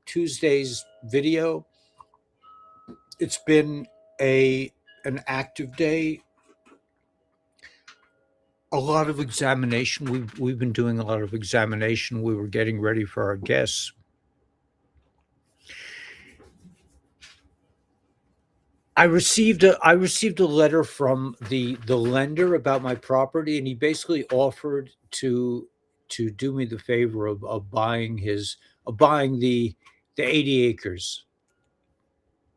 Tuesday's video. It's been an active day, a lot of examination. We've been doing a lot of examination. We were getting ready for our guests. I received a letter from the lender about my property, and he basically offered to do me the favor of buying the 80 acres.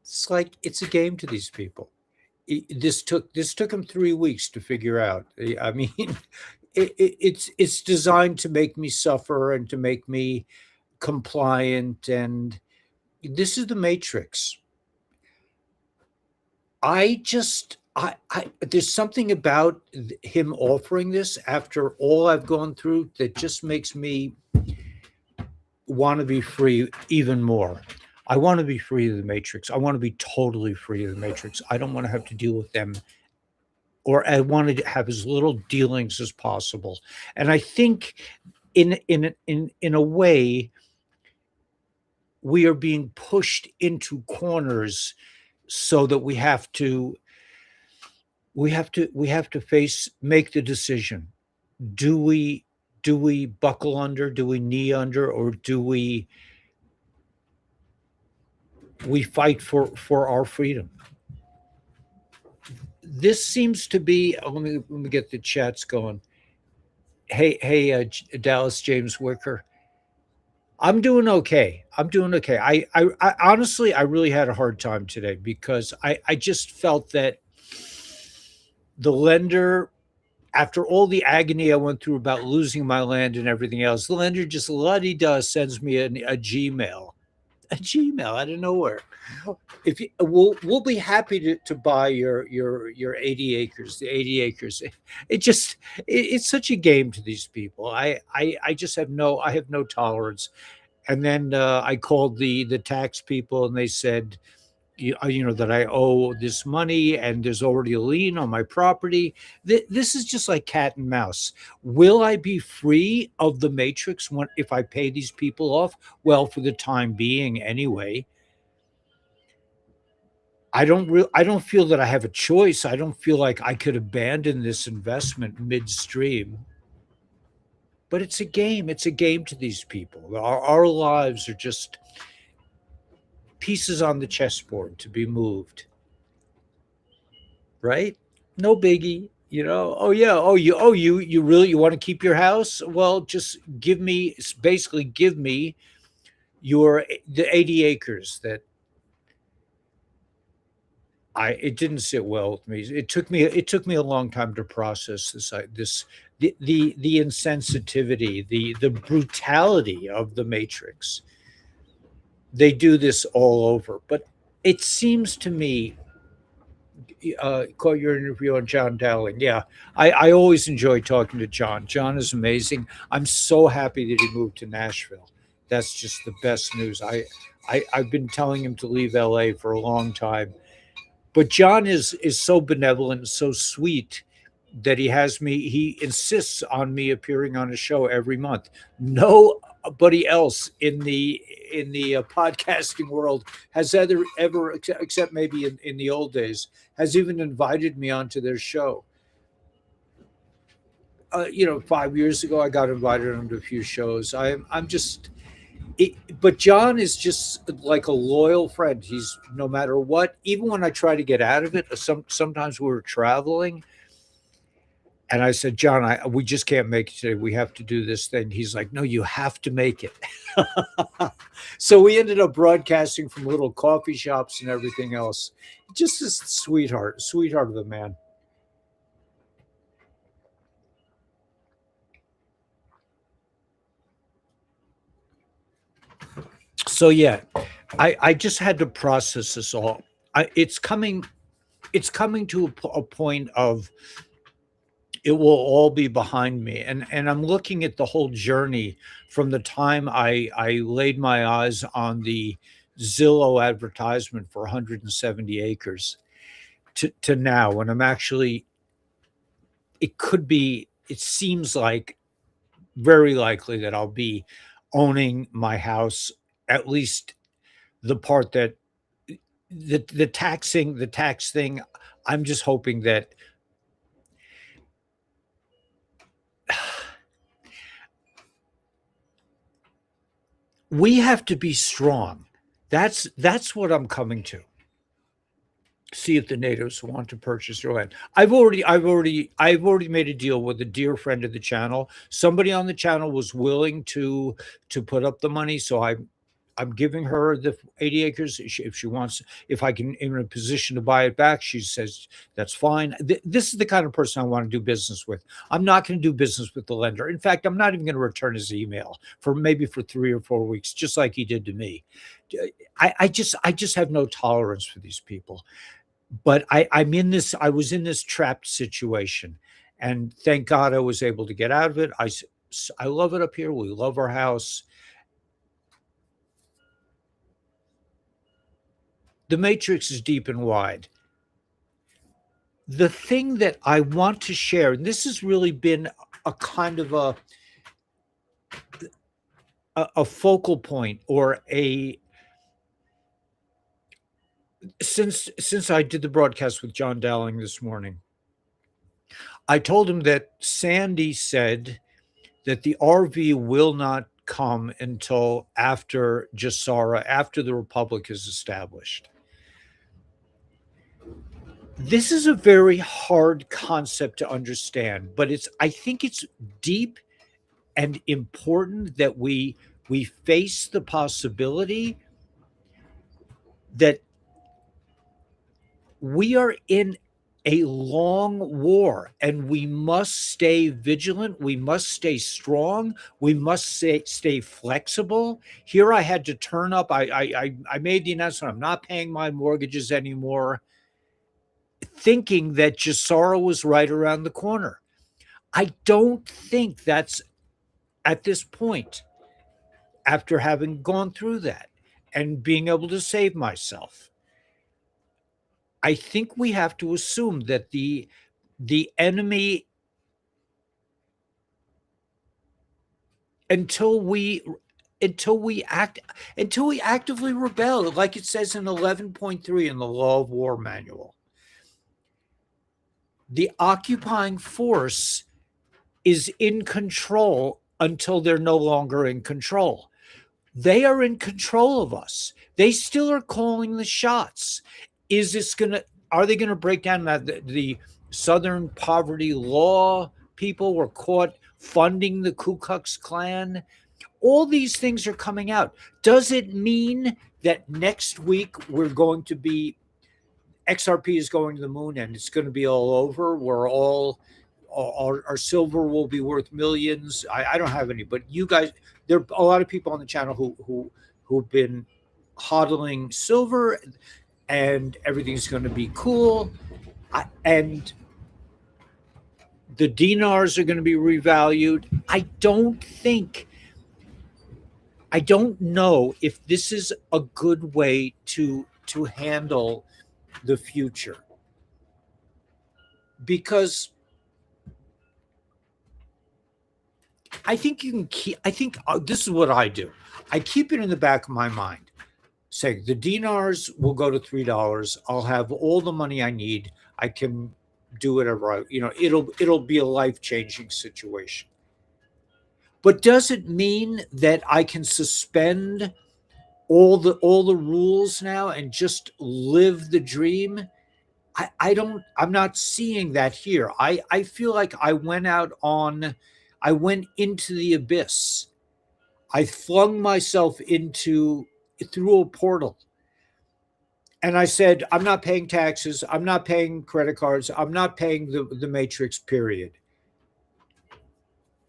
It's like it's a game to these people. This took him 3 weeks to figure out. I mean, it's designed to make me suffer and to make me compliant, and this is the matrix. I there's something about him offering this after all I've gone through that just makes me want to be free even more. I want to be free of the matrix. I want to be totally free of the matrix. I don't want to have to deal with them, or I want to have as little dealings as possible. And I think in a way we are being pushed into corners so that make the decision. Do we buckle under, do we knee under, or do we fight for our freedom? This seems to be, let me get the chats going. Hey, Dallas James Wicker, I'm doing okay. I honestly, I really had a hard time today because I just felt that the lender, after all the agony I went through about losing my land and everything else, the lender just la-di-da sends me a Gmail, out of nowhere. If you, we'll be happy to buy your 80 acres, the 80 acres. It's such a game to these people. I just have no tolerance. And then I called the tax people, and they said, that I owe this money and there's already a lien on my property. This is just like cat and mouse. Will I be free of the matrix if I pay these people off? Well, for the time being, anyway. I don't feel that I have a choice. I don't feel like I could abandon this investment midstream. But it's a game. It's a game to these people. Our lives are just pieces on the chessboard to be moved, right? No biggie. Oh yeah, you really, you want to keep your house? Well, just basically give me the 80 acres that it didn't sit well with me. It took me a long time to process the insensitivity, the brutality of the matrix. They do this all over, but it seems to me, caught your interview on John Dowling. Yeah, I always enjoy talking to John. John is amazing. I'm so happy that he moved to Nashville. That's just the best news. I've been telling him to leave LA for a long time, but John is so benevolent, so sweet, that he insists on me appearing on a show every month. Nobody else in the podcasting world has ever, except maybe in the old days, has even invited me onto their show. 5 years ago, I got invited onto a few shows. I'm just but John is just like a loyal friend. He's, no matter what, even when I try to get out of it, sometimes we were traveling and I said, John, we just can't make it today. We have to do this thing. He's like, no, you have to make it. So we ended up broadcasting from little coffee shops and everything else. Just a sweetheart of a man. So yeah, I just had to process this all. It's coming to a point of, it will all be behind me, and I'm looking at the whole journey from the time I laid my eyes on the Zillow advertisement for 170 acres to now, when I'm actually, it seems like very likely that I'll be owning my house, at least the part that the tax thing. I'm just hoping that we have to be strong. That's what I'm coming to. See if the natives want to purchase their land. I've already made a deal with a dear friend of the channel. Somebody on the channel was willing to put up the money, so I'm giving her the 80 acres. If she wants, if I can in a position to buy it back, she says that's fine. This is the kind of person I want to do business with. I'm not going to do business with the lender. In fact, I'm not even going to return his email for maybe for 3 or 4 weeks, just like he did to me. I just have no tolerance for these people. But I was in this trapped situation, and thank God I was able to get out of it. I love it up here. We love our house. The matrix is deep and wide. The thing that I want to share, and this has really been a kind of a focal point, or a since I did the broadcast with John Dowling this morning, I told him that Sandy said that the RV will not come until after Jassara, after the Republic is established. This is a very hard concept to understand, but I think it's deep and important that we face the possibility that we are in a long war, and we must stay vigilant. We must stay strong. We must stay flexible. Here I had to turn up. I made the announcement I'm not paying my mortgages anymore, thinking that Jassara was right around the corner. I don't think that's at this point, after having gone through that and being able to save myself. I think we have to assume that the enemy, until we until we actively rebel, like it says in 11.3 in the Law of War manual, the occupying force is in control until they're no longer in control. They are in control of us. They still are calling the shots. Are they gonna break down that the Southern poverty law people were caught funding the Ku Klux Klan? All these things are coming out. Does it mean that next week we're going to be XRP is going to the moon and it's going to be all over? We're all our silver will be worth millions. I don't have any, but you guys, there are a lot of people on the channel who've been hodling silver, and everything's going to be cool. And the dinars are going to be revalued. I don't know if this is a good way to handle the future, because I think you can keep. I think this is what I do. I keep it in the back of my mind. Say the dinars will go to $3. I'll have all the money I need. I can do whatever it'll be a life-changing situation. But does it mean that I can suspend all the rules now and just live the dream? I'm not seeing that here. I feel like I went into the abyss. I flung myself through a portal. And I said, I'm not paying taxes. I'm not paying credit cards. I'm not paying the matrix, period.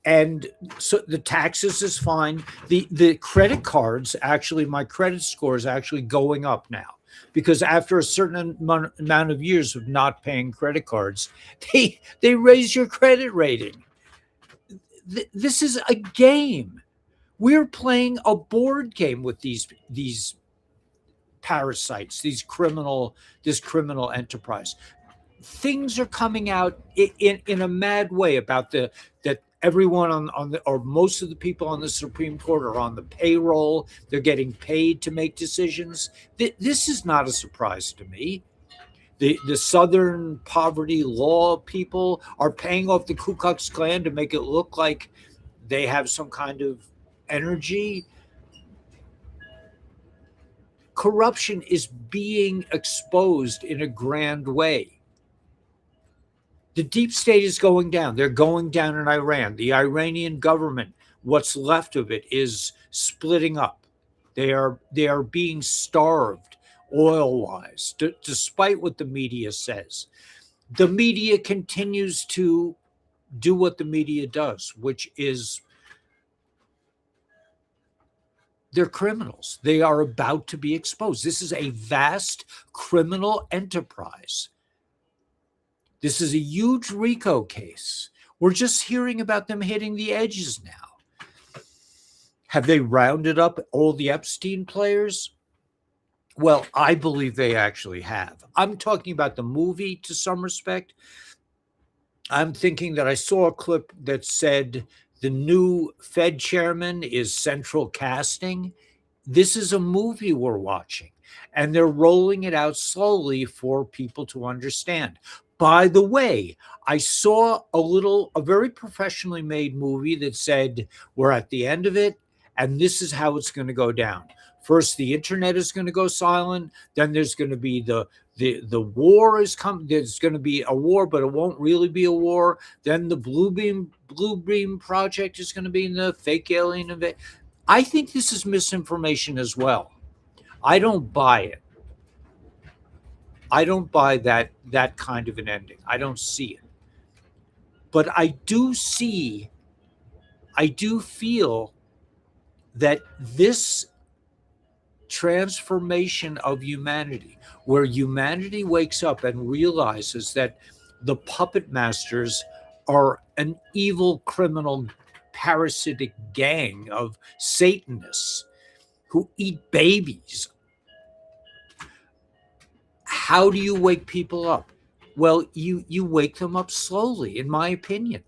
And so the taxes is fine. The credit cards, actually, my credit score is actually going up now, because after a certain amount of years of not paying credit cards, they raise your credit rating. This is a game. We're playing a board game with these parasites, this criminal enterprise. Things are coming out in a mad way about that everyone on the, or most of the people on the Supreme Court are on the payroll. They're getting paid to make decisions. This is not a surprise to me. The Southern poverty law people are paying off the Ku Klux Klan to make it look like they have some kind of energy. Corruption is being exposed in a grand way. The deep state is going down. They're going down in Iran. The Iranian government, what's left of it, is splitting up. They are being starved oil-wise, despite what the media says. The media continues to do what the media does, which is they're criminals. They are about to be exposed. This is a vast criminal enterprise. This is a huge RICO case. We're just hearing about them hitting the edges now. Have they rounded up all the Epstein players? Well, I believe they actually have. I'm talking about the movie to some respect. I'm thinking that I saw a clip that said the new Fed chairman is central casting. This is a movie we're watching, and they're rolling it out slowly for people to understand. By the way, I saw a very professionally made movie that said we're at the end of it, and this is how it's going to go down. First, the internet is going to go silent. Then there's going to be the war is coming. There's going to be a war, but it won't really be a war. Then the Blue Beam project is going to be in the fake alien event. I think this is misinformation as well. I don't buy it. I don't buy that kind of an ending. I don't see it. But I do feel that this transformation of humanity, where humanity wakes up and realizes that the puppet masters are an evil, criminal, parasitic gang of Satanists who eat babies. How do you wake people up? Well, you wake them up slowly, in my opinion.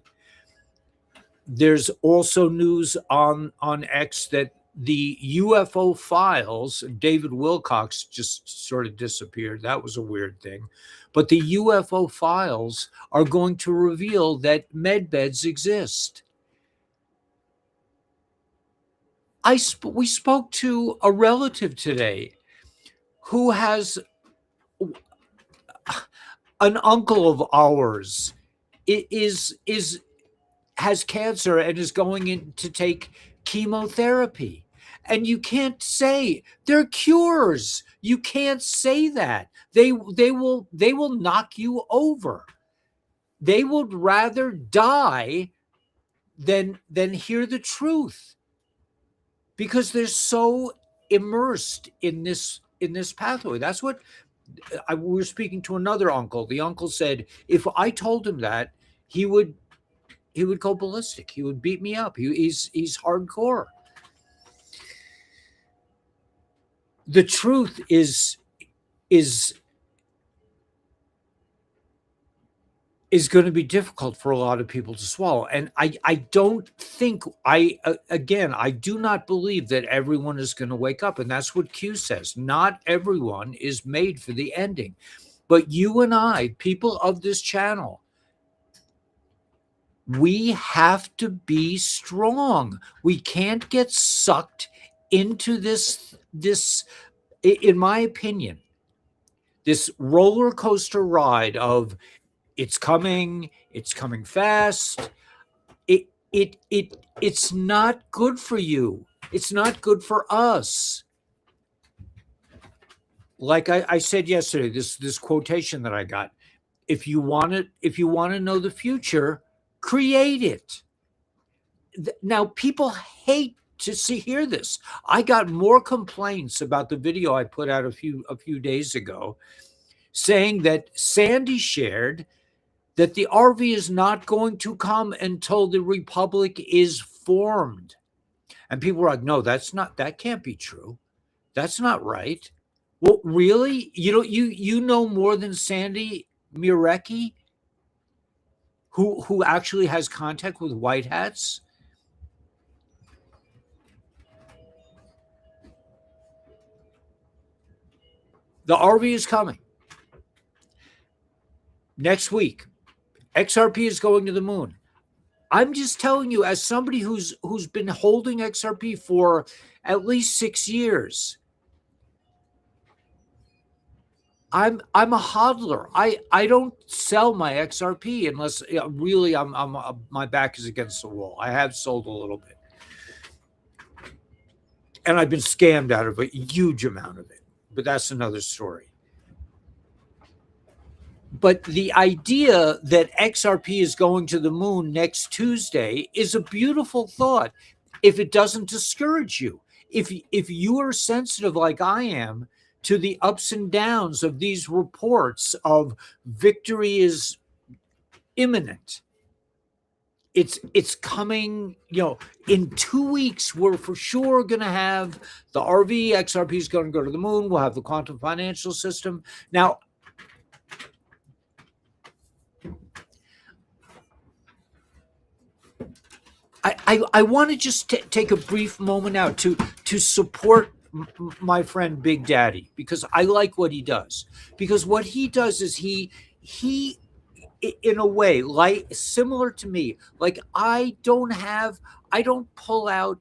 There's also news on X that the UFO files, David Wilcox just sort of disappeared. That was a weird thing. But the UFO files are going to reveal that medbeds exist. We spoke to a relative today who has an uncle of ours has cancer and is going in to take chemotherapy. And you can't say they're cures. You can't say that. They will knock you over. They would rather die than hear the truth, because they're so immersed in this pathway. That's what we were speaking to another uncle. The uncle said, if I told him that, he would go ballistic. He would beat me up. He's hardcore. The truth is going to be difficult for a lot of people to swallow. And I don't think I do not believe that everyone is going to wake up. And that's what Q says. Not everyone is made for the ending. But you and I, people of this channel, we have to be strong. We can't get sucked into this, in my opinion, this roller coaster ride of it's coming fast. It's not good for you. It's not good for us. Like I said yesterday, this quotation that I got, if you want to know the future, create it. Now, people hate to hear this. I got more complaints about the video I put out a few days ago, saying that Sandy shared that the RV is not going to come until the republic is formed. And people were like, no, that can't be true. That's not right. Well, really? You know more than Sandy Murecki, who actually has contact with white hats. The RV is coming next week. XRP is going to the moon. I'm just telling you, as somebody who's been holding XRP for at least 6 years, I'm a hodler. I don't sell my XRP unless really I'm my back is against the wall. I have sold a little bit, and I've been scammed out of a huge amount of it, but that's another story. But the idea that XRP is going to the moon next Tuesday is a beautiful thought if it doesn't discourage you. If you are sensitive like I am to the ups and downs of these reports of victory is imminent. It's coming, in 2 weeks, we're for sure going to have the RV. XRP is going to go to the moon. We'll have the quantum financial system. Now, I want to just take a brief moment out to support my friend Big Daddy, because I like what he does. Because what he does is he in a way, like similar to me, like I don't pull out.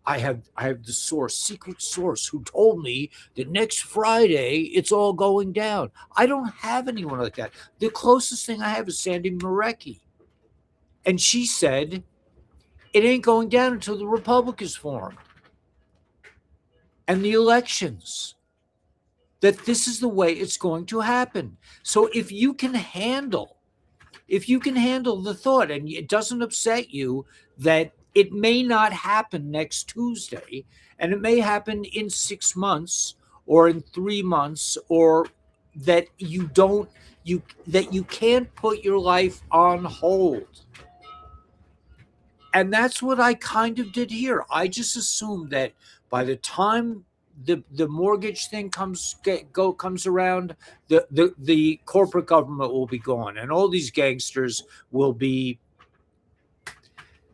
I have the secret source who told me that next Friday it's all going down. I don't have anyone like that. The closest thing I have is Sandy Marecki, and she said it ain't going down until the Republic is formed and the elections, that this is the way it's going to happen. So if you can handle the thought and it doesn't upset you that it may not happen next Tuesday, and it may happen in 6 months or in 3 months, or that you can't put your life on hold. And that's what I kind of did here. I just assumed that by the time the mortgage thing comes around, the corporate government will be gone, and all these gangsters will be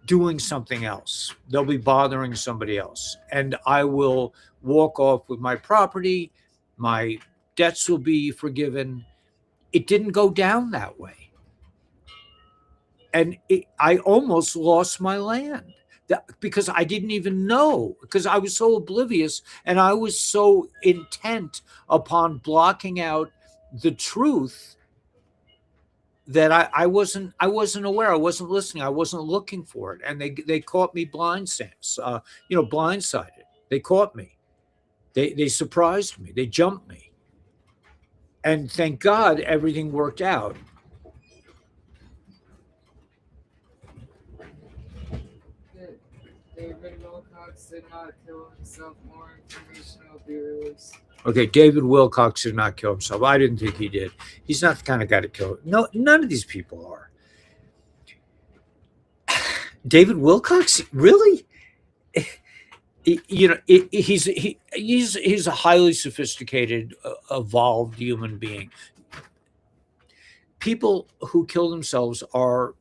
doing something else. They'll be bothering somebody else, and I will walk off with my property. My debts will be forgiven. It didn't go down that way. And I almost lost my land because I didn't even know, because I was so oblivious and I was so intent upon blocking out the truth that I wasn't aware. I wasn't listening. I wasn't looking for it. And they caught me blindsided. They caught me. They surprised me. They jumped me. And thank God everything worked out. David Wilcox did not kill himself. More information will be released. Okay, David Wilcox did not kill himself. I didn't think he did. He's not the kind of guy to kill. No, none of these people are. David Wilcox, really? He's a highly sophisticated, evolved human being. People who kill themselves are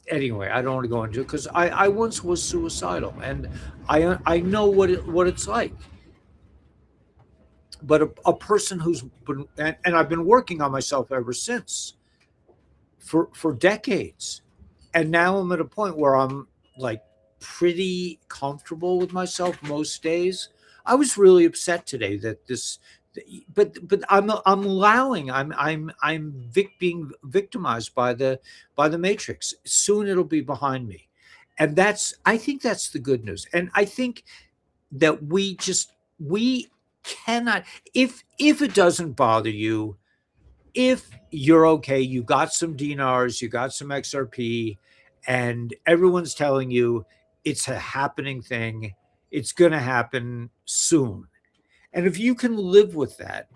anyway. I don't want to go into it because I once was suicidal, and I know what it's like. But a person who's been, and I've been working on myself ever since, for decades, and now I'm at a point where I'm like pretty comfortable with myself most days. I was really upset today that this, but I'm allowing, being victimized by the matrix. Soon it'll be behind me, and I think that's the good news. And I think that we cannot, if it doesn't bother you, if you're okay, you got some dinars, you got some XRP, and everyone's telling you it's a happening thing, it's going to happen soon. And if you can live with that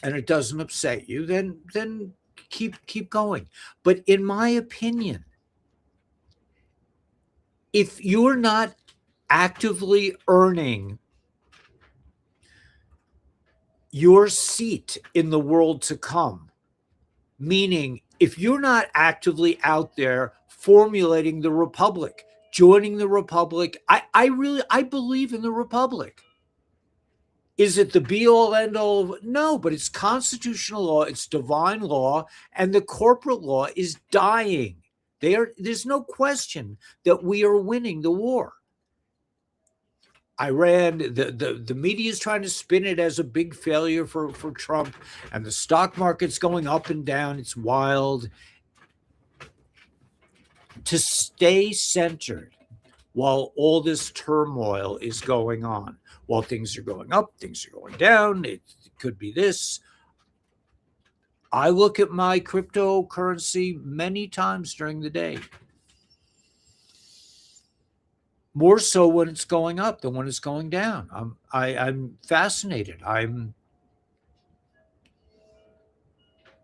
and it doesn't upset you, then keep going. But in my opinion, if you're not actively earning your seat in the world to come. Meaning, if you're not actively out there formulating the republic, joining the republic, I believe in the republic. Is it the be all end all? No, but it's constitutional law, it's divine law, and the corporate law is dying. There's no question that we are winning the war. Iran, the media is trying to spin it as a big failure for Trump, and the stock market's going up and down. It's wild. To stay centered while all this turmoil is going on, while things are going up, things are going down, it could be this. I look at my cryptocurrency many times during the day. More so when it's going up than when it's going down. I'm fascinated.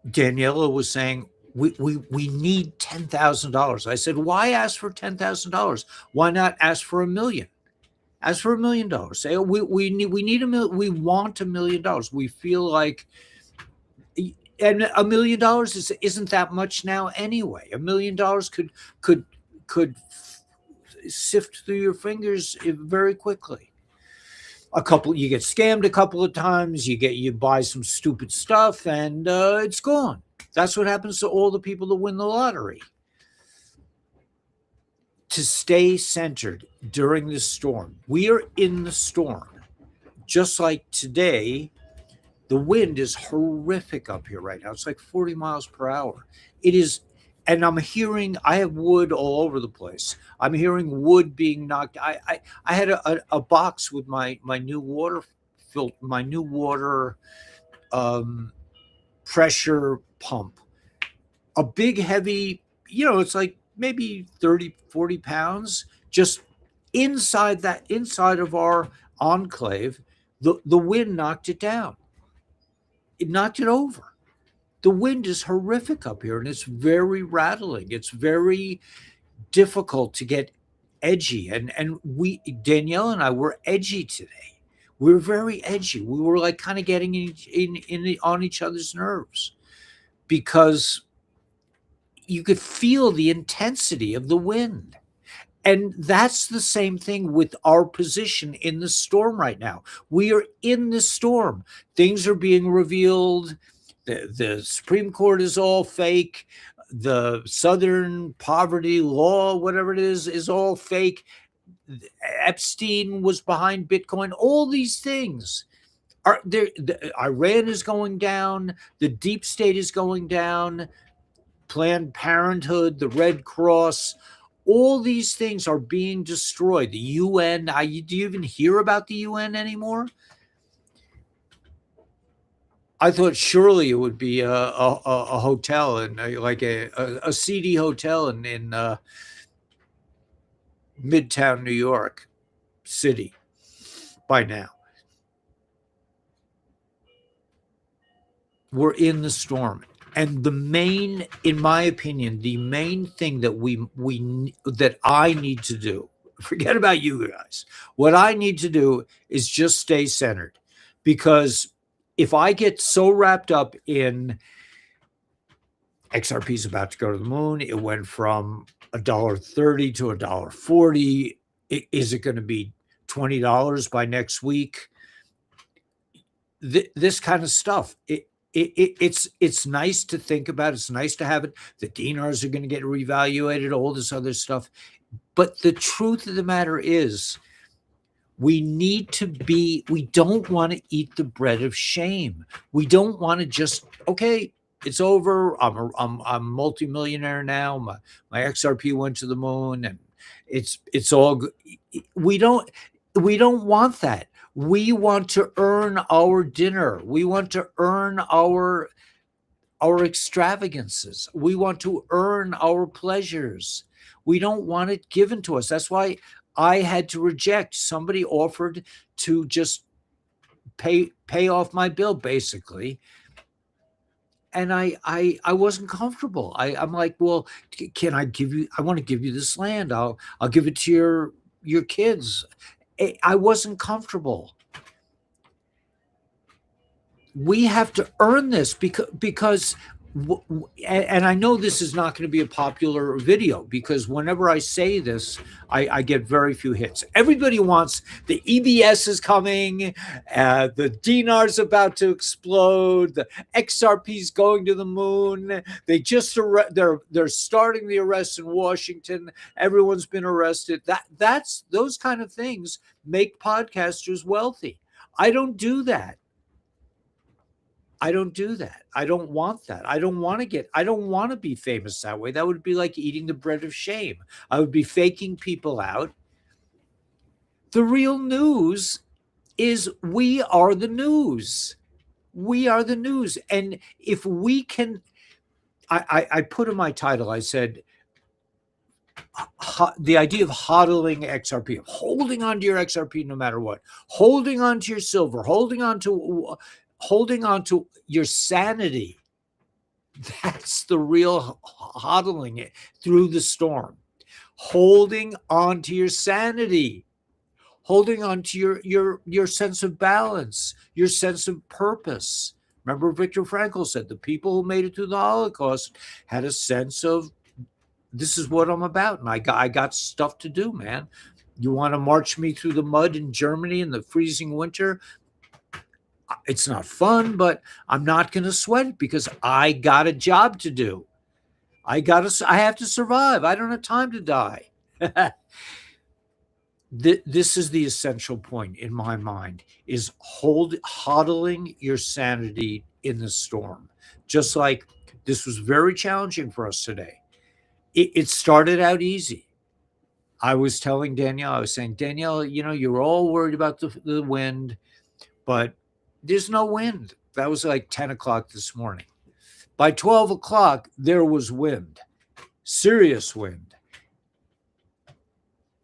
Daniela was saying we need $10,000. I said, why ask for $10,000? Why not ask for $1 million? Ask for $1 million. Say we need we want $1 million. We feel like, and $1 million isn't that much now anyway. $1 million could sift through your fingers very quickly. You get scammed a couple of times, you buy some stupid stuff, and it's gone. That's what happens to all the people that win the lottery. To stay centered during this storm. We are in the storm. Just like today, the wind is horrific up here right now. It's like 40 miles per hour. It is. And I have wood all over the place. I'm hearing wood being knocked. I had a box with my new water pressure pump, a big heavy, it's like maybe 30, 40 pounds, just inside of our enclave. The wind knocked it down. It knocked it over. The wind is horrific up here, and it's very rattling. It's very difficult to get edgy. And Danielle and I were edgy today. We were very edgy. We were like kind of getting on each other's nerves because you could feel the intensity of the wind. And that's the same thing with our position in the storm right now. We are in the storm. Things are being revealed. The Supreme Court is all fake. The Southern Poverty Law, whatever it is all fake. Epstein was behind Bitcoin. All these things are there. Iran is going down. The deep state is going down. Planned Parenthood, the Red Cross, all these things are being destroyed. The UN, do you even hear about the UN anymore? I thought surely it would be a hotel and like a seedy hotel in Midtown New York City by now. We're in the storm. And in my opinion, the main thing that I need to do, forget about you guys. What I need to do is just stay centered, because if I get so wrapped up in XRP is about to go to the moon, it went from $1.30 to $1.40. Is it going to be $20 by next week? This kind of stuff. It's nice to think about. It's nice to have it. The dinars are going to get reevaluated, all this other stuff. But the truth of the matter is, we don't want to eat the bread of shame. We don't want to just, okay, it's over. I'm multimillionaire now. My XRP went to the moon, and it's all good. We don't want that. We want to earn our dinner. We want to earn our extravagances. We want to earn our pleasures. We don't want it given to us. That's why I had to reject. Somebody offered to just pay off my bill, basically. And I wasn't comfortable. I'm like, well, can I give you? I want to give you this land. I'll give it to your kids. I wasn't comfortable. We have to earn this because and I know this is not going to be a popular video because whenever I say this, I get very few hits. Everybody wants the EBS is coming, the dinar's about to explode, the XRP's going to the moon. They just they're starting the arrest in Washington. Everyone's been arrested. That's those kind of things make podcasters wealthy. I don't do that. I don't do that. I don't want that. I don't want to be famous that way. That would be like eating the bread of shame. I would be faking people out. The real news is we are the news. We are the news. And if we can, I put in my title, I said, the idea of hodling XRP, of holding on to your XRP no matter what, holding on to your silver, holding on to your sanity. That's the real hodling it through the storm. Holding on to your sanity, holding on to your sense of balance, your sense of purpose. Remember, Viktor Frankl said the people who made it through the Holocaust had a sense of this is what I'm about, and I got stuff to do, man. You want to march me through the mud in Germany in the freezing winter? It's not fun, but I'm not going to sweat it because I got a job to do. I have to survive. I don't have time to die. This is the essential point in my mind: is hodling your sanity in the storm. Just like this was very challenging for us today. It started out easy. I was telling Danielle, I was saying, Danielle, you're all worried about the wind, but there's no wind. That was like 10 o'clock this morning. By 12 o'clock, there was wind, serious wind.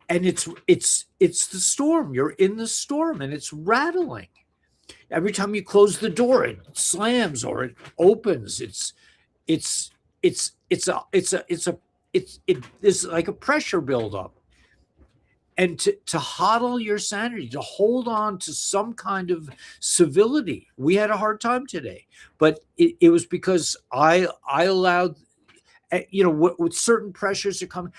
And it's the storm. You're in the storm and it's rattling. Every time you close the door, it slams or it opens. It's like a pressure buildup. And to hodl your sanity, to hold on to some kind of civility. We had a hard time today, but it was because I allowed, with certain pressures to come.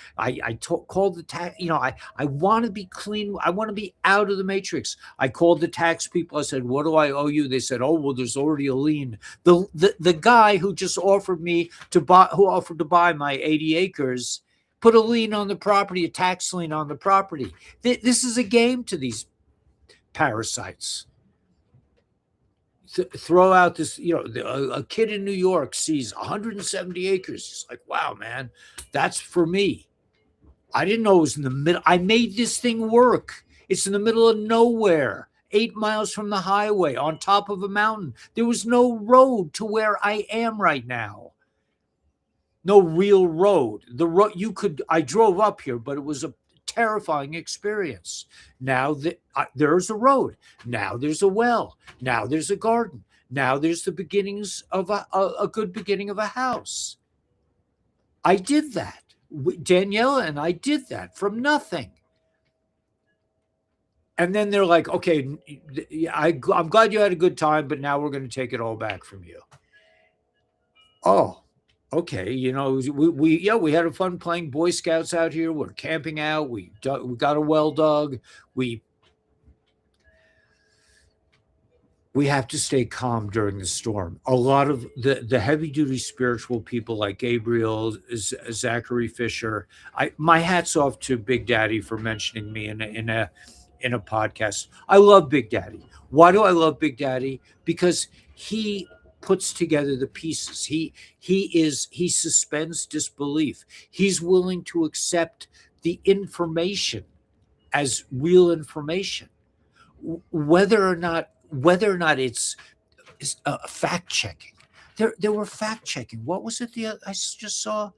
Called the tax. I want to be clean. I want to be out of the matrix. I called the tax people. I said, "What do I owe you?" They said, "Oh, well, there's already a lien." The guy who just offered to buy my 80 acres put a lien on the property, a tax lien on the property. This is a game to these parasites. Throw out this, a kid in New York sees 170 acres. He's like, wow, man, that's for me. I didn't know it was in the middle. I made this thing work. It's in the middle of nowhere, 8 miles from the highway, on top of a mountain. There was no road to where I am right now. No real road. I drove up here, but it was a terrifying experience. Now there's a road. Now there's a well. Now there's a garden. Now there's the beginnings of a good beginning of a house. I did that. Daniela and I did that from nothing. And then they're like, okay, I'm glad you had a good time, but now we're going to take it all back from you. Oh, okay, we had a fun playing Boy Scouts out here. We're camping out. We got a well dug. We have to stay calm during the storm. A lot of the heavy duty spiritual people like Gabriel, Zachary Fisher. My hat's off to Big Daddy for mentioning me in a podcast. I love Big Daddy. Why do I love Big Daddy? Because he puts together the pieces. He suspends disbelief. He's willing to accept the information as real information, whether or not it's fact checking. There were fact checking. What was it? I just saw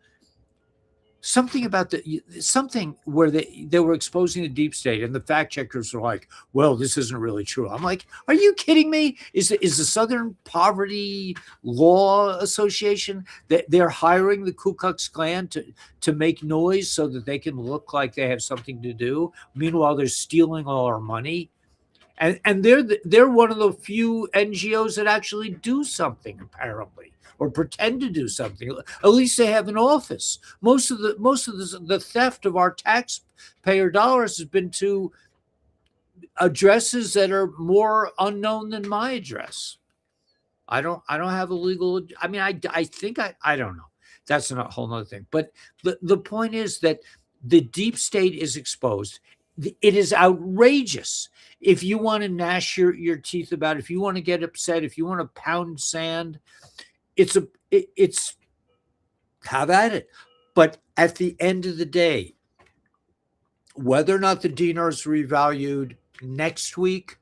something about something where they were exposing the deep state, and the fact checkers were like, well, this isn't really true. I'm like, are you kidding me? Is the Southern Poverty Law Association that they're hiring the Ku Klux Klan to make noise so that they can look like they have something to do? Meanwhile, they're stealing all our money. and they're one of the few NGOs that actually do something, apparently, or pretend to do something. At least they have an office. Most of the theft of our taxpayer dollars has been to addresses that are more unknown than my address. I don't have a legal. I mean, I think I don't know. That's a whole nother thing. But the point is that the deep state is exposed. It is outrageous. If you want to gnash your teeth about it, if you want to get upset, if you want to pound sand, it's have at it. But at the end of the day, whether or not the dinar is revalued next week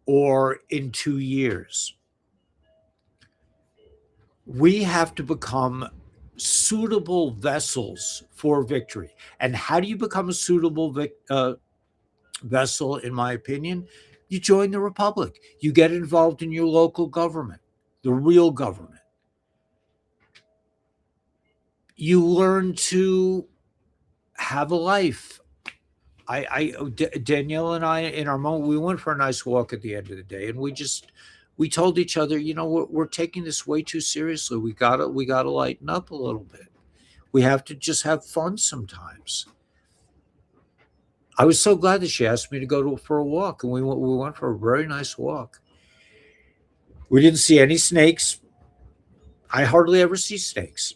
or in 2 years, we have to become suitable vessels for victory. And how do you become a suitable vessel, in my opinion? You join the republic. You get involved in your local government, the real government. You learn to have a life. Danielle and I, in our moment, we went for a nice walk at the end of the day, and we told each other, we're taking this way too seriously. We gotta lighten up a little bit. We have to just have fun sometimes. I was so glad that she asked me to go for a walk, and we went for a very nice walk. We didn't see any snakes. I hardly ever see snakes.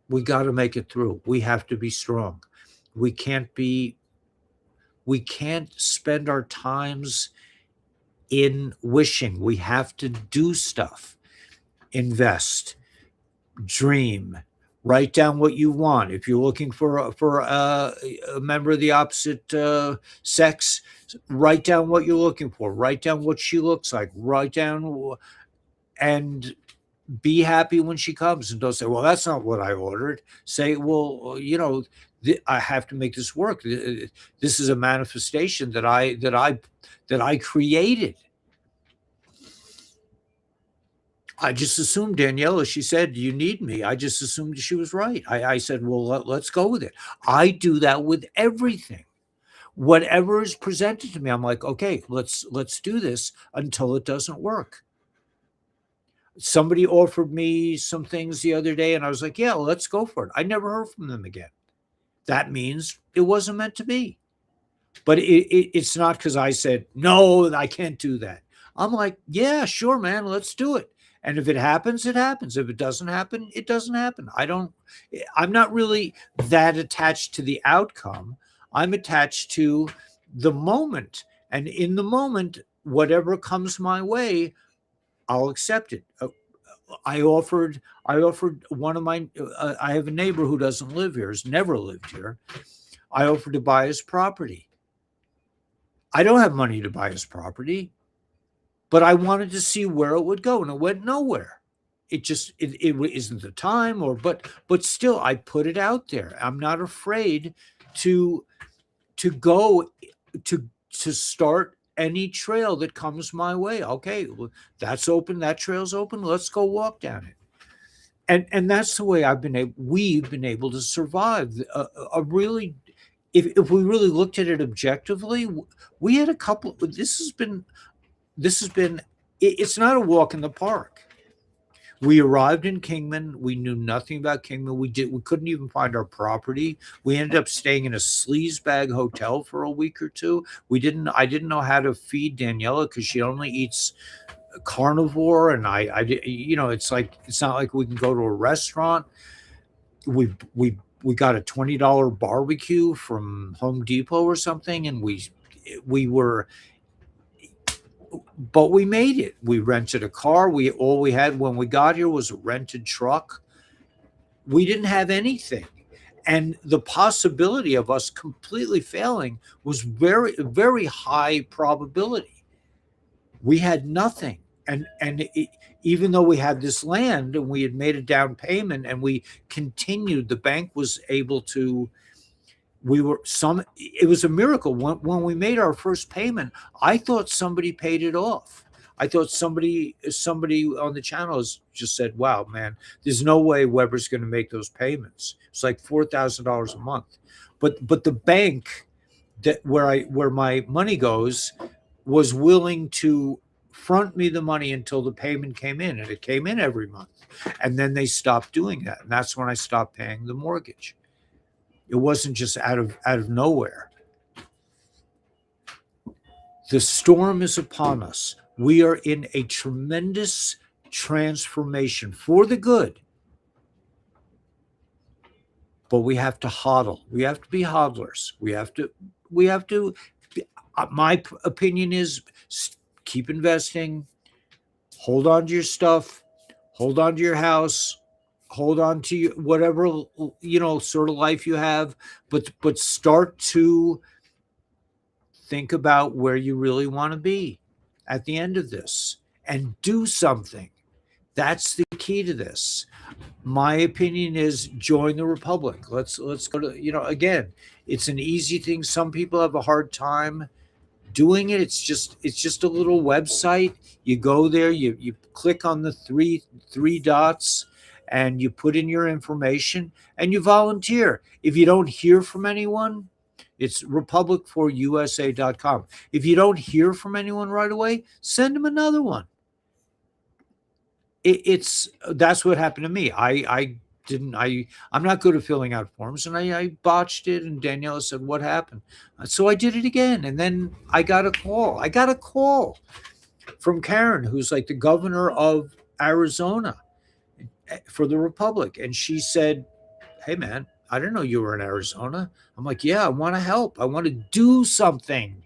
We got to make it through. We have to be strong. We can't spend our times in wishing. We have to do stuff. Invest, dream, write down what you want. If you're looking for a member of the opposite sex, write down what you're looking for. Write down what she looks like. Write down and be happy when she comes, and don't say, well, that's not what I ordered. Say, well, I have to make this work. This is a manifestation that I created. I just assumed, Daniela, she said, you need me. I just assumed she was right. I said, well, let's go with it. I do that with everything. Whatever is presented to me, I'm like, okay, let's do this until it doesn't work. Somebody offered me some things the other day, and I was like, yeah, let's go for it. I never heard from them again. That means it wasn't meant to be. But it's not because I said, no, I can't do that. I'm like, yeah, sure, man, let's do it. And if it happens, it happens. If it doesn't happen, it doesn't happen. I'm not really that attached to the outcome. I'm attached to the moment. And in the moment, whatever comes my way, I'll accept it. I offered one of my, I have a neighbor who doesn't live here, has never lived here. I offered to buy his property. I don't have money to buy his property, but I wanted to see where it would go, and it went nowhere. It isn't the time, but still, I put it out there. I'm not afraid to go to start any trail that comes my way. Okay, well, that's open. That trail's open. Let's go walk down it. And that's the way we've been able to survive. A really, if we really looked at it objectively, we had a couple. This has been. It's not a walk in the park. We arrived in Kingman. We knew nothing about Kingman. We couldn't even find our property. We ended up staying in a sleazebag hotel for a week or two. I didn't know how to feed Daniela because she only eats carnivore, and it's not like we can go to a restaurant. We got a $20 barbecue from Home Depot or something, and but we made it. We rented a car. All we had when we got here was a rented truck. We didn't have anything. And the possibility of us completely failing was very, very high probability. We had nothing. Even though we had this land and we had made a down payment and we continued, the bank was able to, it was a miracle. When we made our first payment, I thought somebody paid it off. I thought somebody on the channel has just said, "Wow, man, there's no way Weber's going to make those payments. It's like $4,000 a month." But the bank that where my money goes was willing to front me the money until the payment came in, and it came in every month. And then they stopped doing that, and that's when I stopped paying the mortgage. It wasn't just out of nowhere. The storm is upon us. We are in a tremendous transformation for the good. But we have to hodl. We have to be hodlers. We have to my opinion is keep investing, hold on to your stuff, hold on to your house, hold on to whatever sort of life you have, but start to think about where you really want to be at the end of this and do something. That's the key to this. My opinion is join the Republic. Let's go to, again, it's an easy thing. Some people have a hard time doing it. It's just a little website. You go there, you click on the three dots, and you put in your information and you volunteer. If you don't hear from anyone, it's republic4usa.com. If you don't hear from anyone right away, send them another one. That's what happened to me. I'm not good at filling out forms, and I botched it, and Daniela said, "What happened?" So I did it again, and then I got a call from Karen, who's like the governor of Arizona for the Republic, and she said, "Hey man, I didn't know you were in Arizona." I'm like, "Yeah, I want to help. I want to do something."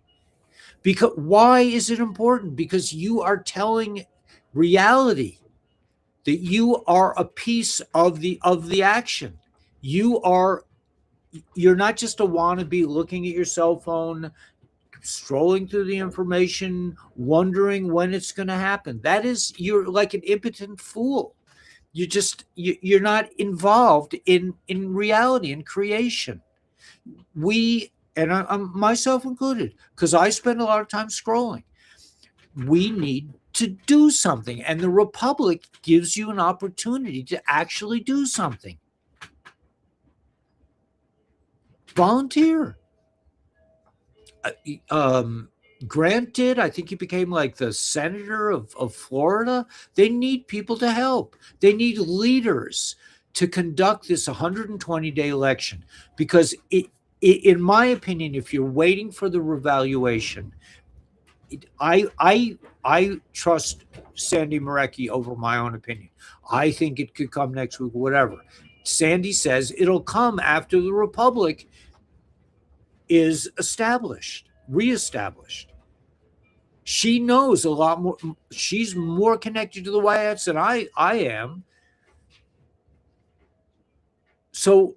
Because why is it important? Because you are telling reality that you are a piece of the action. You're not just a wannabe looking at your cell phone, strolling through the information, wondering when it's going to happen. You're like an impotent fool. You're not involved in reality and creation. I'm myself included, because I spend a lot of time scrolling. We need to do something, and the Republic gives you an opportunity to actually do something. Volunteer. Grant did. I think he became like the senator of Florida. They need people to help. They need leaders to conduct this 120-day election, because in my opinion, if you're waiting for the revaluation, I trust Sandy Marecki over my own opinion. I think it could come next week, whatever. Sandy says it'll come after the Republic is reestablished. She knows a lot more. She's more connected to the White House than I am. So,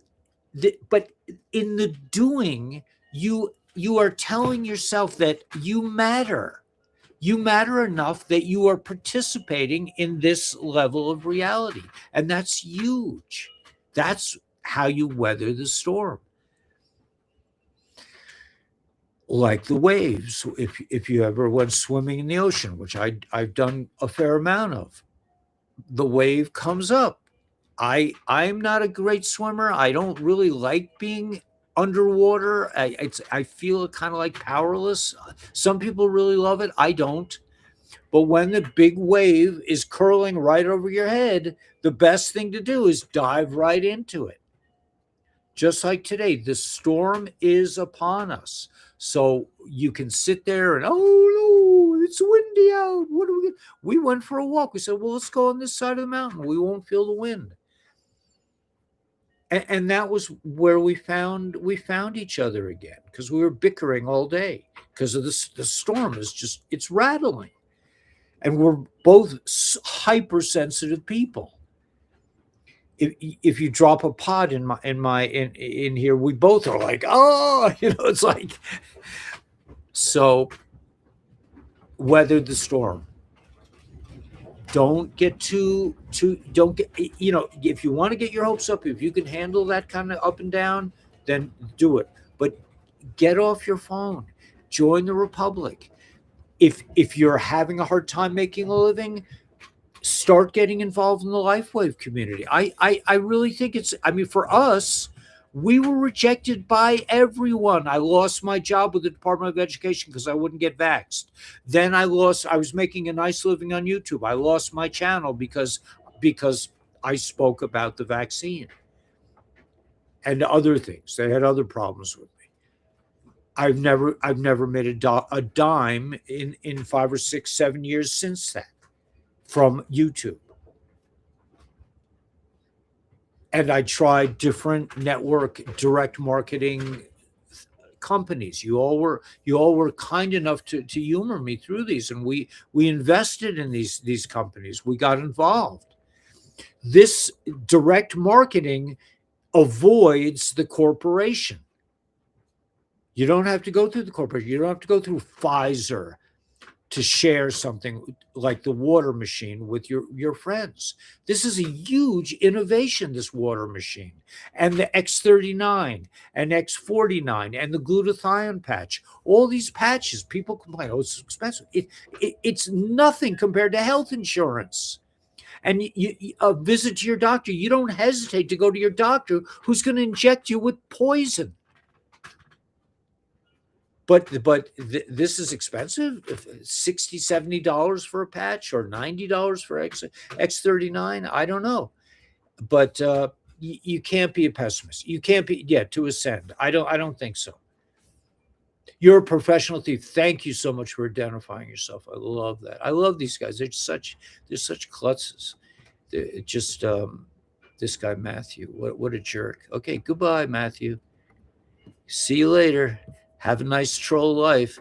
but in the doing, you are telling yourself that you matter. You matter enough that you are participating in this level of reality. And that's huge. That's how you weather the storm. Like the waves, if you ever went swimming in the ocean, which I've done a fair amount of, the wave comes up. I'm not a great swimmer. I don't really like being underwater. I feel kind of like powerless. Some people really love it. I don't. But when the big wave is curling right over your head, the best thing to do is dive right into it. Just like today, the storm is upon us. So you can sit there and, oh no, it's windy out. What do we get? We went for a walk. We said, well, let's go on this side of the mountain. We won't feel the wind. And that was where we found each other again, because we were bickering all day because of this. The storm is it's rattling, and we're both hypersensitive people. If you drop a pot in here, we both are like, oh, it's like. So weather the storm. Don't get don't get, if you want to get your hopes up, if you can handle that kind of up and down, then do it. But get off your phone, join the Republic, if you're having a hard time making a living, start getting involved in the LifeWave community. I really think it's, I mean, for us, we were rejected by everyone. I lost my job with the Department of Education because I wouldn't get vaxxed. Then I was making a nice living on YouTube. I lost my channel because I spoke about the vaccine and other things. They had other problems with me. I've never made a dime in 5 or 6, 7 years since that from YouTube. And I tried different network direct marketing companies. You all were kind enough to humor me through these, and we invested in these companies. We got involved. This direct marketing avoids the corporation. You don't have to go through the corporation. You don't have to go through Pfizer to share something like the water machine with your friends. This is a huge innovation, this water machine. And the X39 and X49 and the glutathione patch. All these patches, people complain, oh, it's expensive. It's nothing compared to health insurance. And you a visit to your doctor, you don't hesitate to go to your doctor who's going to inject you with poison. But this is expensive. $60, $70 for a patch, or $90 for X39. I don't know, but you can't be a pessimist. You can't be, to ascend. I don't think so. You're a professional thief. Thank you so much for identifying yourself. I love that. I love these guys. They're such klutzes. They're just this guy Matthew. What a jerk. Okay, goodbye, Matthew. See you later. Have a nice troll life.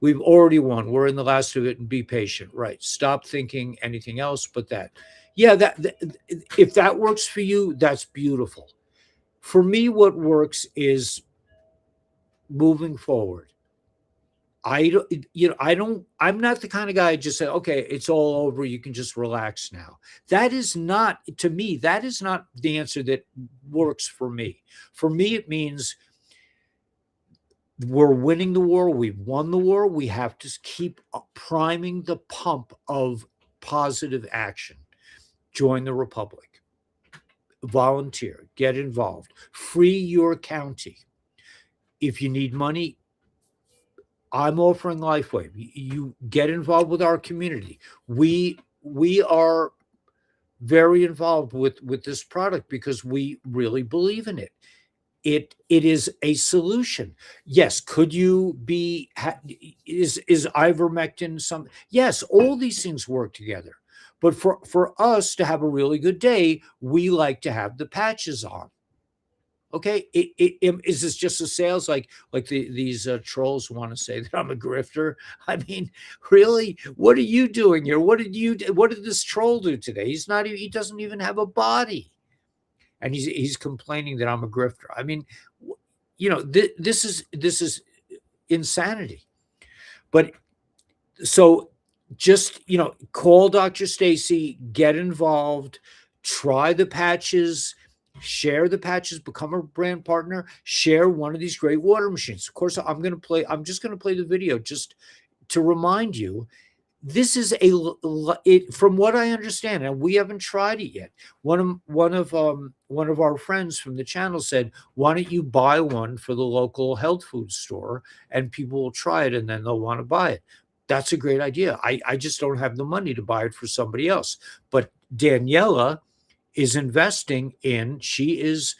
We've already won. We're in the last of it, and be patient. Right. Stop thinking anything else but that. Yeah, that if that works for you, that's beautiful. For me, what works is moving forward. I'm not the kind of guy who just say, okay, it's all over. You can just relax now. That is not, to me, that is not the answer that works for me. For me, it means we're winning the war. We've won the war. We have to keep priming the pump of positive action. Join the Republic. Volunteer. Get involved. Free your county. If you need money, I'm offering LifeWave. You get involved with our community. We are very involved with this product because we really believe in it. It is a solution. Yes. Could you be, is ivermectin some? Yes. All these things work together. But for us to have a really good day, we like to have the patches on. Okay. Is this just a sales like these trolls want to say that I'm a grifter? I mean, really, what are you doing here? What did this troll do today? He doesn't even have a body. And he's complaining that I'm a grifter. I mean, this is insanity. But so just, call Dr. Stacy, get involved, try the patches, share the patches, become a brand partner, share one of these great water machines. Of course, I'm just going to play the video just to remind you. This is from what I understand, and we haven't tried it yet. One of our friends from the channel said, "Why don't you buy one for the local health food store, and people will try it, and then they'll want to buy it." That's a great idea. I just don't have the money to buy it for somebody else. But Daniela is investing in. She's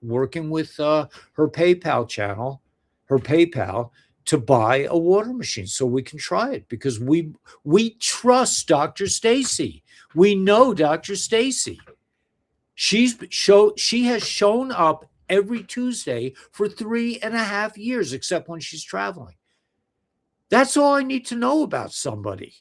working with her PayPal channel, her PayPal, to buy a water machine so we can try it, because we trust Dr. Stacy. We know Dr. Stacy. She has shown up every Tuesday for 3.5 years, except when she's traveling. That's all I need to know about somebody.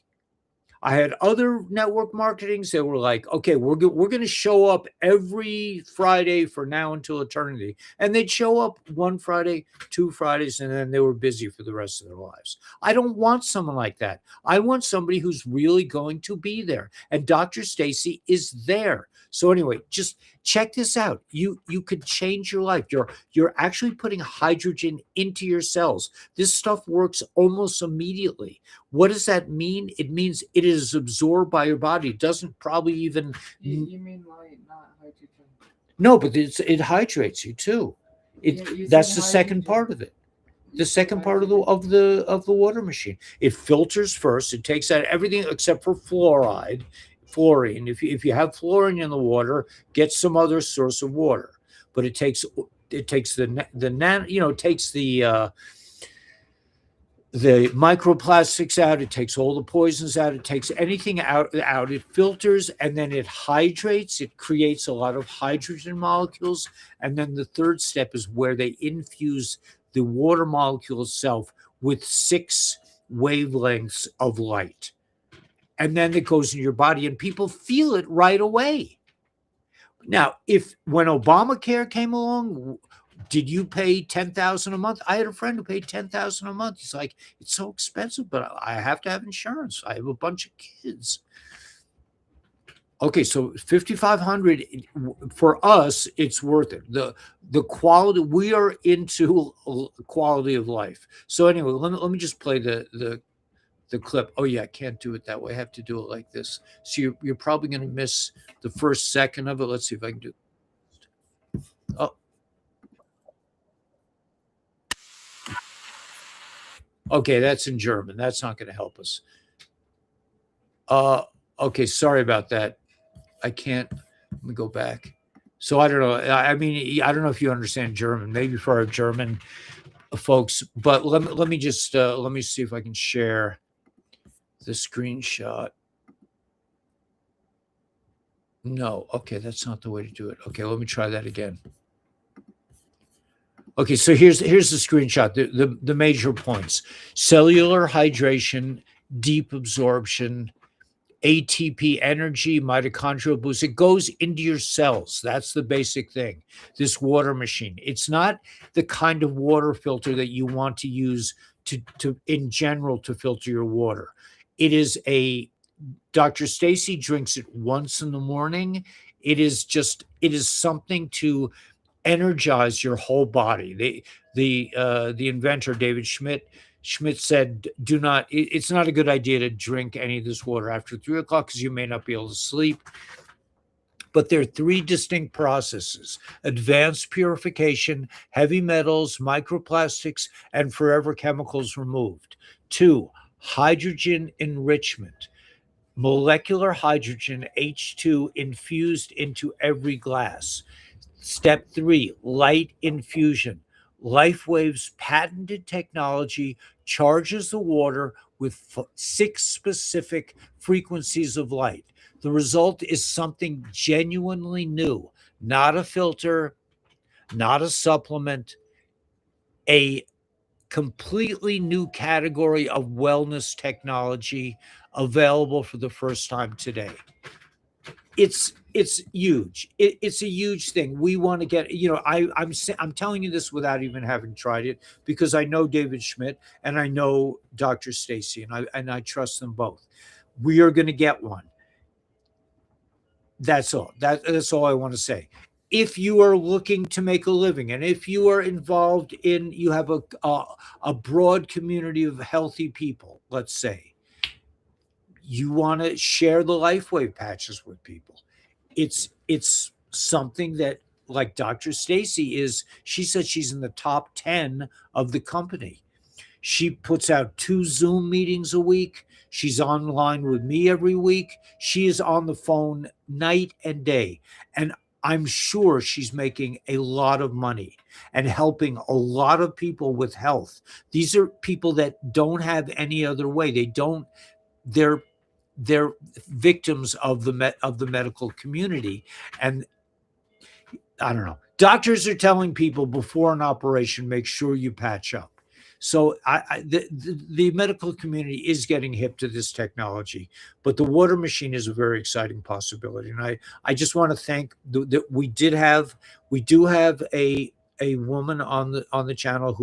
I had other network marketings that were like, okay, we're going to show up every Friday for now until eternity. And they'd show up one Friday, 2 Fridays, and then they were busy for the rest of their lives. I don't want someone like that. I want somebody who's really going to be there. And Dr. Stacy is there. So anyway, just check this out. You could change your life. You're actually putting hydrogen into your cells. This stuff works almost immediately. What does that mean? It means it is absorbed by your body. It doesn't probably even. You mean light, not hydrogen? No, but it hydrates you too. That's the second hydrogen. part of it. The second part of the water machine. It filters first. It takes out everything except for fluorine. If you have fluorine in the water, get some other source of water. But it takes the microplastics out. It takes all the poisons out. It takes anything out. It filters, and then it hydrates. It creates a lot of hydrogen molecules. And then the third step is where they infuse the water molecule itself with 6 wavelengths of light. And then it goes in your body, and people feel it right away. Now, when Obamacare came along, did you pay $10,000 a month? I had a friend who paid $10,000 a month. He's like, it's so expensive, but I have to have insurance. I have a bunch of kids. Okay, so $5,500 for us, it's worth it. The quality, we are into quality of life. So anyway, let me just play the clip. Oh yeah, I can't do it that way. I have to do it like this. So you're probably going to miss the first second of it. Let's see if I can do. Oh. Okay, that's in German. That's not going to help us. Okay, sorry about that. I can't. Let me go back. So I don't know. I mean, I don't know if you understand German. Maybe for our German folks, but let me just let me see if I can share the screenshot. No, okay, that's not the way to do it. Okay, let me try that again. Okay, so here's the screenshot. The major points: cellular hydration, deep absorption, ATP energy, mitochondrial boost. It goes into your cells. That's the basic thing. This water machine. It's not the kind of water filter that you want to use to in general to filter your water. It is Dr. Stacy drinks it once in the morning. It is something to energize your whole body. The inventor, David Schmidt said, it's not a good idea to drink any of this water after 3 o'clock because you may not be able to sleep. But there are 3 distinct processes: advanced purification, heavy metals, microplastics, and forever chemicals removed. 2, hydrogen enrichment. Molecular hydrogen, H2, infused into every glass. Step 3, light infusion. LifeWave's patented technology charges the water with 6 specific frequencies of light. The result is something genuinely new, not a filter, not a supplement, a completely new category of wellness technology available for the first time today. It's huge. It's a huge thing. We want to get, I'm telling you this without even having tried it, because I know David Schmidt and I know Dr. Stacy, and I trust them both. We are going to get one. That's all. That's all I want to say. If you are looking to make a living, and if you are involved in, you have a broad community of healthy people, let's say, you want to share the LifeWave patches with people. It's something that, like Dr. Stacy she said she's in the top 10 of the company. She puts out 2 Zoom meetings a week. She's online with me every week. She is on the phone night and day. And I'm sure she's making a lot of money and helping a lot of people with health. These are people that don't have any other way. They're victims of the medical community. And I don't know. Doctors are telling people before an operation, make sure you patch up. So the medical community is getting hip to this technology, but the water machine is a very exciting possibility. And I just want to thank that we do have a woman on the channel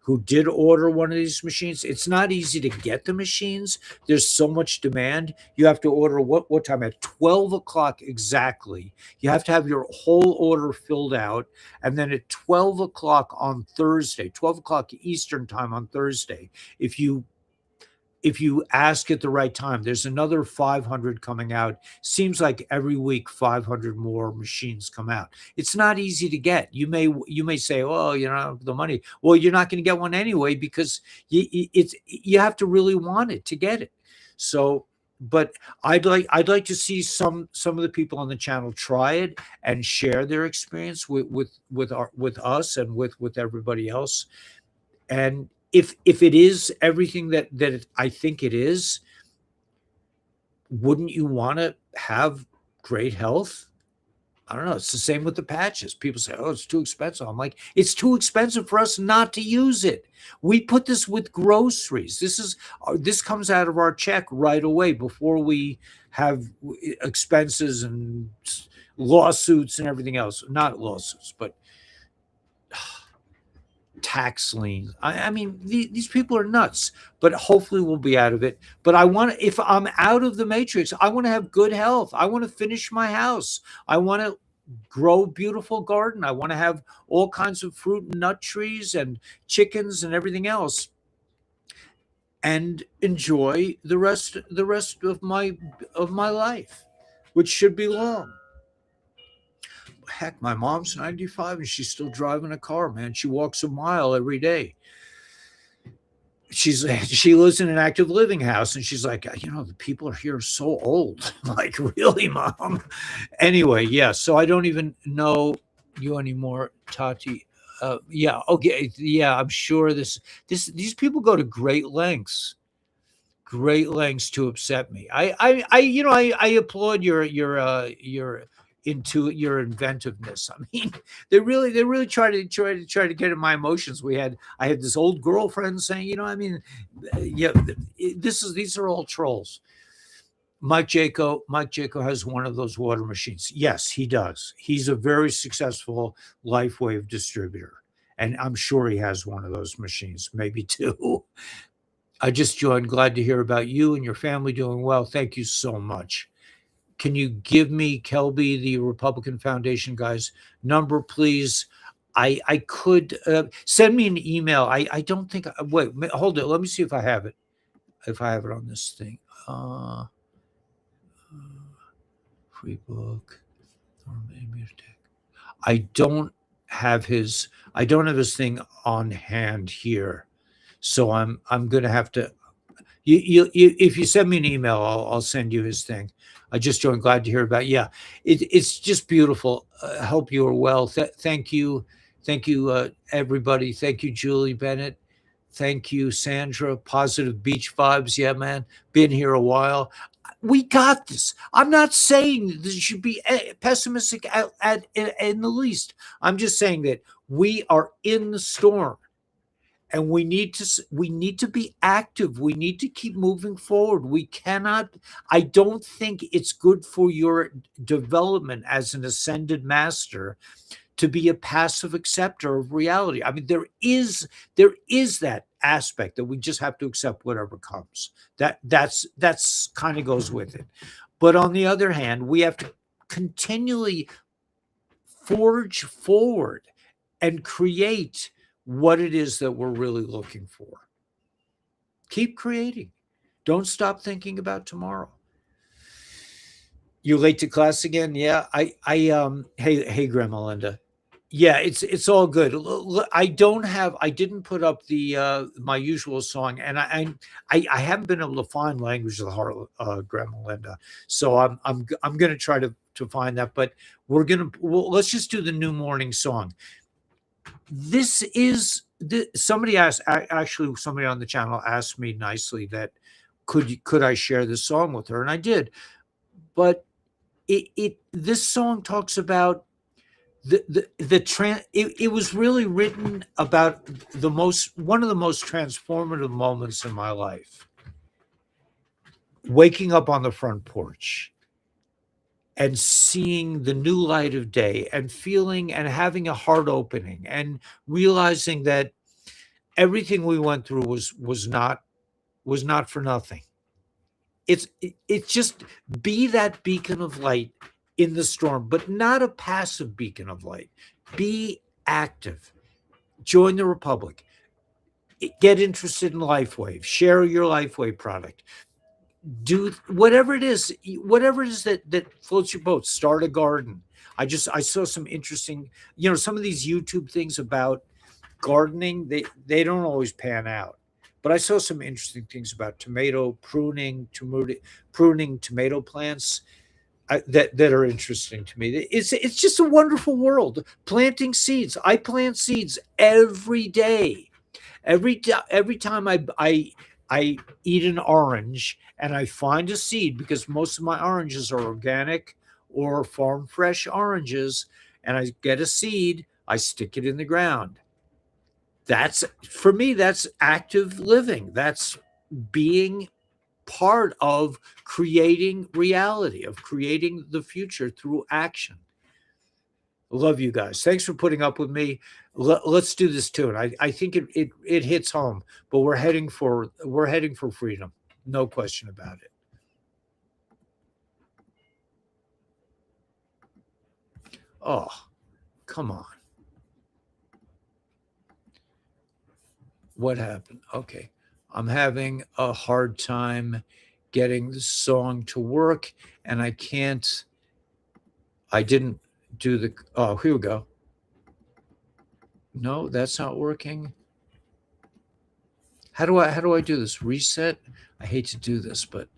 who did order one of these machines. It's not easy to get the machines. There's so much demand. You have to order what time? At 12 o'clock exactly. You have to have your whole order filled out. And then at 12 o'clock on Thursday, 12 o'clock Eastern time on Thursday, if you ask at the right time, there's another 500 coming out. Seems like every week 500 more machines come out. It's not easy to get. You may say, "Oh, you don't have the money." Well, you're not going to get one anyway because you have to really want it to get it. So, but I'd like to see some of the people on the channel try it and share their experience with us and with everybody else. And if it is everything that I think it is, wouldn't you want to have great health? I don't know. It's the same with the patches. People say, "Oh, it's too expensive." I'm like, it's too expensive for us not to use it. We put this with groceries. This comes out of our check right away before we have expenses and lawsuits and everything else. Not lawsuits, but tax liens. I mean, these people are nuts, but hopefully we'll be out of it. But if I'm out of the matrix, I want to have good health. I want to finish my house. I want to grow a beautiful garden. I want to have all kinds of fruit and nut trees and chickens and everything else, and enjoy the rest of my life, which should be long. Heck, my mom's 95 and she's still driving a car, man. She walks a mile every day. She lives in an active living house, and she's like, the people are here so old. I'm like, really, Mom? Anyway, yeah. So I don't even know you anymore, Tati. Yeah, okay, yeah. I'm sure these people go to great lengths to upset me. I applaud your inventiveness. I mean, they really try to get at my emotions. I had this old girlfriend saying, yeah, these are all trolls. Mike Jaco has one of those water machines. Yes, he does. He's a very successful LifeWave distributor, and I'm sure he has one of those machines, maybe two. I just joined. Glad to hear about you and your family doing well. Thank you so much. Can you give me Kelby, the Republican Foundation guy's number, please? I could send me an email. I don't think. Wait, hold it. Let me see if I have it. If I have it on this thing. Free book. I don't have his thing on hand here. So I'm going to have to. If you send me an email, I'll send you his thing. I just joined. Glad to hear about it. Yeah, it's just beautiful. Hope you are well. Thank you, everybody. Thank you, Julie Bennett. Thank you, Sandra. Positive beach vibes. Yeah, man. Been here a while. We got this. I'm not saying this should be pessimistic in the least. I'm just saying that we are in the storm. And we need to be active. We need to keep moving forward. We cannot. I don't think it's good for your development as an ascended master to be a passive acceptor of reality. I mean, there is that aspect that we just have to accept whatever comes. That's kind of goes with it. But on the other hand, we have to continually forge forward and create what it is that we're really looking for. Keep creating. Don't stop thinking about tomorrow. You late to class again? Yeah. Hey, Grandma Linda. Yeah, it's all good. I didn't put up the my usual song, and I haven't been able to find Language of the Heart, Grandma Linda. So I'm going to try to find that, but let's just do the new morning song. Somebody asked, actually somebody on the channel asked me nicely that could I share this song with her, and I did. But this song talks about it was really written about one of the most transformative moments in my life. Waking up on the front porch and seeing the new light of day and feeling and having a heart opening and realizing that everything we went through was not for nothing. It's just be that beacon of light in the storm, but not a passive beacon of light. Be active. Join the Republic. Get interested in LifeWave. Share your LifeWave product. Do whatever it is that floats your boat. Start a garden. I saw some interesting, some of these YouTube things about gardening. They don't always pan out, but I saw some interesting things about pruning tomato plants that are interesting to me. It's just a wonderful world. Planting seeds. I plant seeds every day. Every time I eat an orange and I find a seed, because most of my oranges are organic or farm fresh oranges, and I get a seed, I stick it in the ground. For me, that's active living. That's being part of creating reality, of creating the future through action. Love you guys. Thanks for putting up with me. Let's do this tune. I think it hits home, but we're heading for freedom. No question about it. Oh, come on. What happened? Okay. I'm having a hard time getting the song to work, and I didn't do here we go. No, that's not working. How do I do this? Reset? I hate to do this, but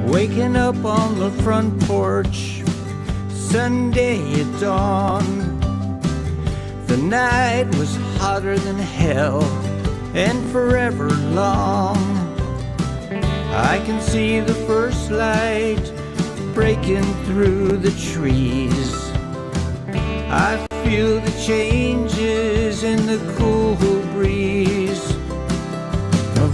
waking up on the front porch, Sunday at dawn. The night was hotter than hell and forever long. I can see the first light breaking through the trees. I feel the changes in the cool breeze of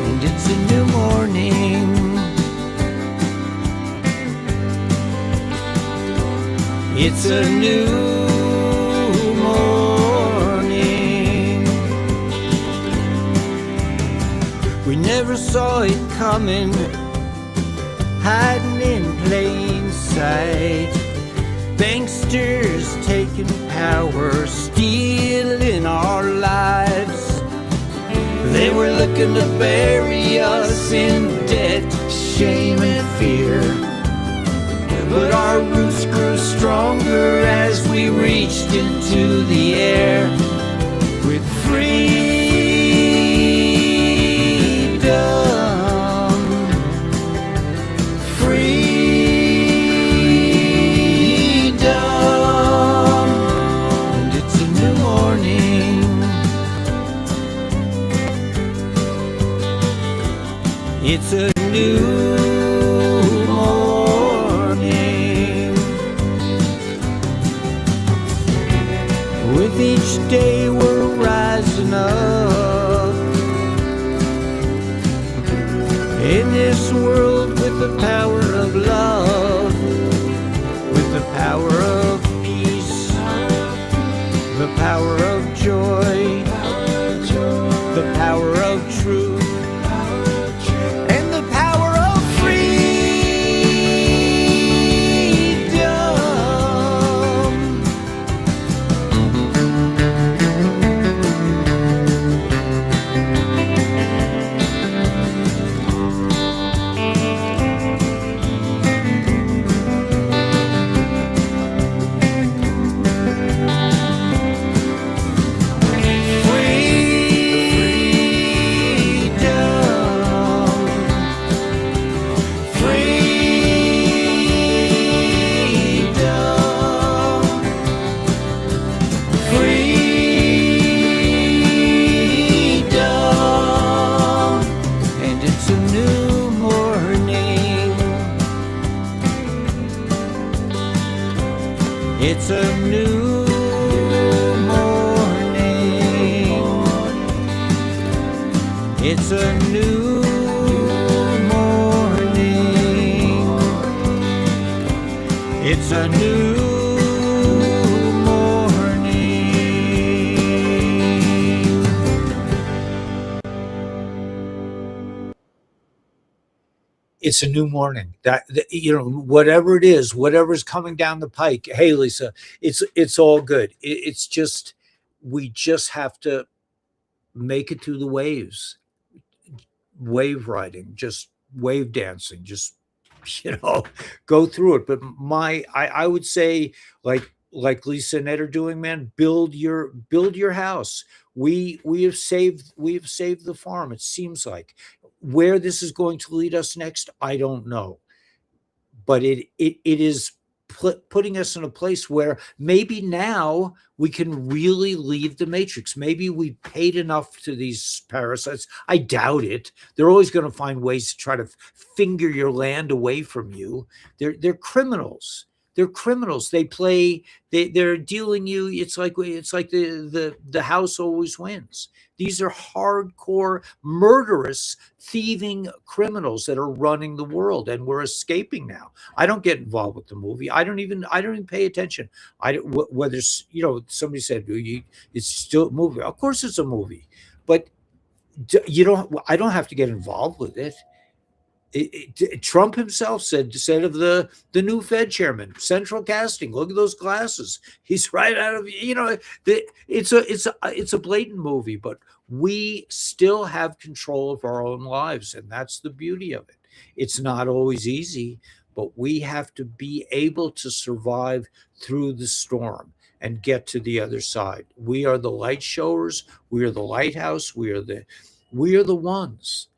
and it's a new morning. It's a new morning. We never saw it coming, hiding in plain sight. Banksters taking power, stealing our lives. They were looking to bury us in debt, shame and fear. But our roots grew stronger as we reached into the air with freedom. And it's a new morning. It's a new morning. With each day we're rising up in this world with the power of love, with the power of peace, the power of joy, the power of truth. It's a new morning. It's a new morning. It's a new morning. It's a new morning. You know, whatever it is, whatever's coming down the pike. Hey, Lisa, it's all good. It's just we just have to make it through the waves. Wave riding, just wave dancing, just go through it. But I would say like Lisa and Ed are doing, man, build your house. We have saved the farm. It seems like where this is going to lead us next, I don't know, but it is putting us in a place where maybe now we can really leave the matrix. Maybe we paid enough to these parasites. I doubt it. They're always going to find ways to try to finger your land away from you. They're criminals. They're criminals. They're dealing you. It's like the house always wins. These are hardcore, murderous, thieving criminals that are running the world, and we're escaping now. I don't get involved with the movie. I don't even pay attention. Whether somebody said it's still a movie. Of course, it's a movie, but I don't have to get involved with it. Trump himself said of the new Fed chairman, central casting. Look at those glasses. He's right out of it's a blatant movie, but we still have control of our own lives, and that's the beauty of it. It's not always easy, but we have to be able to survive through the storm and get to the other side. We are the light showers. We are the lighthouse. We are the ones.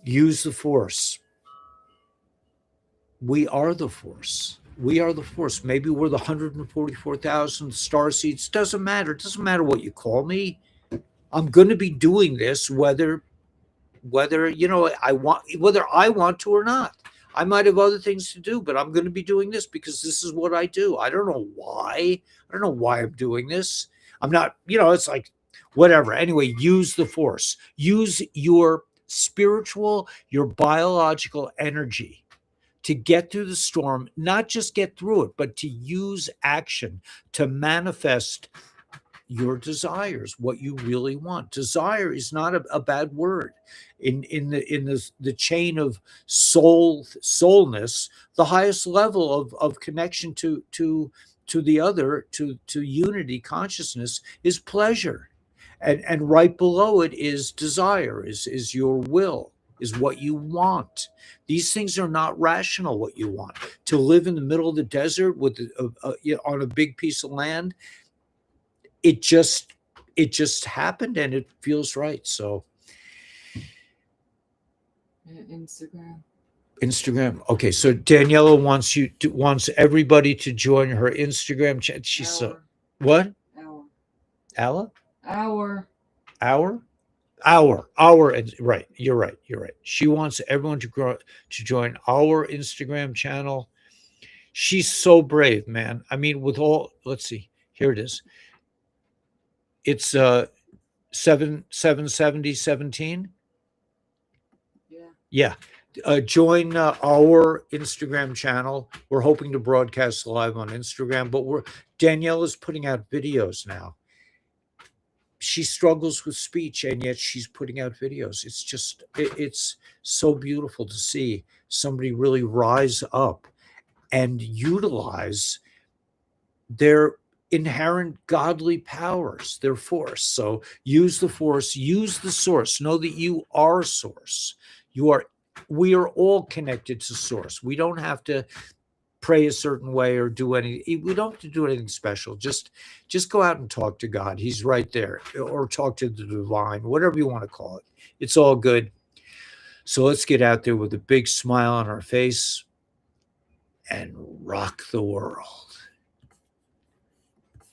Use the force. We are the force. We are the force. Maybe we're the 144,000 star seeds. Doesn't matter. It doesn't matter what you call me. I'm going to be doing this whether I want to or not. I might have other things to do, but I'm going to be doing this because this is what I do. I don't know why. I don't know why I'm doing this. I'm not, it's like whatever. Anyway, use the force. Use your spiritual, your biological energy to get through the storm, not just get through it, but to use action to manifest your desires, what you really want. Desire is not a bad word. In the chain of soulness, the highest level of connection to the other, to unity consciousness is pleasure. And right below it is desire, is your will, is what you want. These things are not rational. What you want to live in the middle of the desert with on a big piece of land, it just happened and it feels right. So Instagram. Okay, so Daniela wants everybody to join her Instagram chat. She's what? Hour. And right. You're right. She wants everyone to join our Instagram channel. She's so brave, man. I mean, let's see. Here it is. It's 77017. Yeah. Join our Instagram channel. We're hoping to broadcast live on Instagram, but Daniela's putting out videos now. She struggles with speech, and yet she's putting out videos. It's so beautiful to see somebody really rise up and utilize their inherent godly powers, their force. So use the force, use the source. Know that you are source. We are all connected to source. We don't have to pray a certain way or do anything. We don't have to do anything special. Just go out and talk to God. He's right there. Or talk to the divine, whatever you want to call it. It's all good. So let's get out there with a big smile on our face and rock the world.